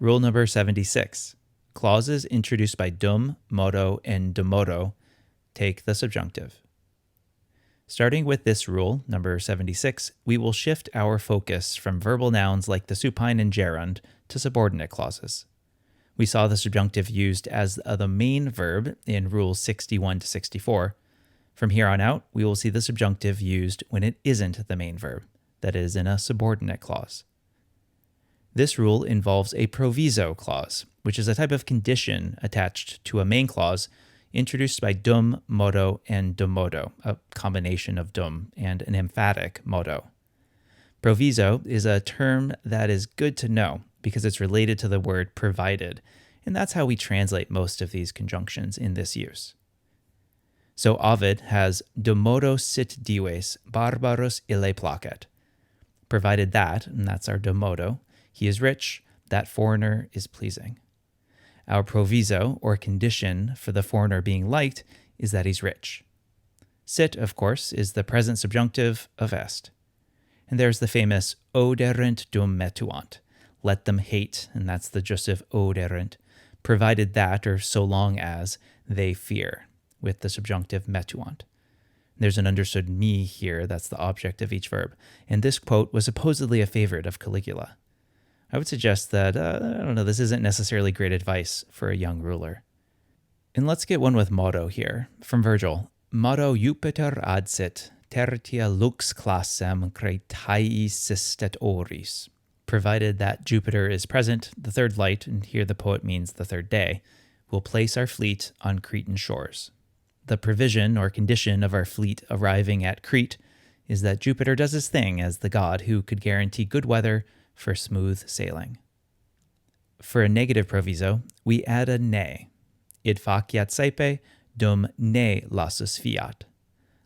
Rule number 76. Clauses introduced by dum, modo, and dummodo take the subjunctive. Starting with this rule, number 76, we will shift our focus from verbal nouns like the supine and gerund to subordinate clauses. We saw the subjunctive used as the main verb in rules 61 to 64. From here on out, we will see the subjunctive used when it isn't the main verb, that is, in a subordinate clause. This rule involves a proviso clause, which is a type of condition attached to a main clause introduced by dum, modo, and dummodo, a combination of dum and an emphatic modo. Proviso is a term that is good to know because it's related to the word provided, and that's how we translate most of these conjunctions in this use. So Ovid has dummodo sit dives, barbarus ille placet. Provided that, and that's our dummodo, he is rich, that foreigner is pleasing. Our proviso, or condition for the foreigner being liked, is that he's rich. Sit, of course, is the present subjunctive of est. And there's the famous oderent dum metuant, let them hate, and that's the jussive oderent, provided that, or so long as, they fear, with the subjunctive metuant. There's an understood me here, that's the object of each verb, and this quote was supposedly a favorite of Caligula. I would suggest that, this isn't necessarily great advice for a young ruler. And let's get one with modo here, from Virgil. Modo Jupiter adsit, tertia lux classem cretae sistet oris. Provided that Jupiter is present, the third light, and here the poet means the third day, will place our fleet on Cretan shores. The provision or condition of our fleet arriving at Crete is that Jupiter does his thing as the god who could guarantee good weather for smooth sailing. For a negative proviso, we add a ne. Id faciat saepe, dum ne lassus fiat.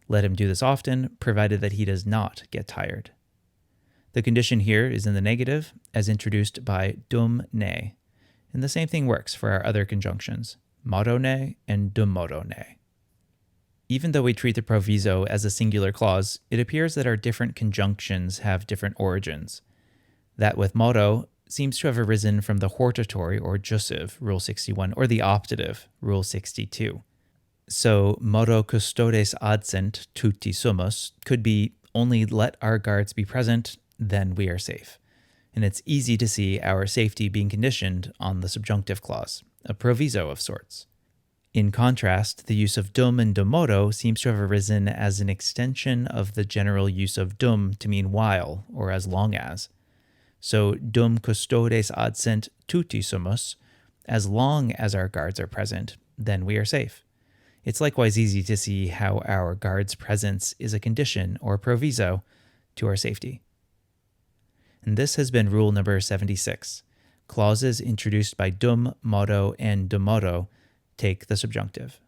Let him do this often, provided that he does not get tired. The condition here is in the negative, as introduced by dum ne, and the same thing works for our other conjunctions, modo ne and dummodo ne. Even though we treat the proviso as a singular clause, it appears that our different conjunctions have different origins. That with modo seems to have arisen from the hortatory or jussive, Rule 61, or the optative, Rule 62. So modo custodes adsent tutti sumus could be only let our guards be present, then we are safe. And it's easy to see our safety being conditioned on the subjunctive clause, a proviso of sorts. In contrast, the use of dum and dummodo seems to have arisen as an extension of the general use of dum to mean while, or as long as. So dum custodes adsent tutti sumus, as long as our guards are present, then we are safe. It's likewise easy to see how our guard's presence is a condition or proviso to our safety. And this has been rule number 76. Clauses introduced by dum, modo, and dummodo take the subjunctive.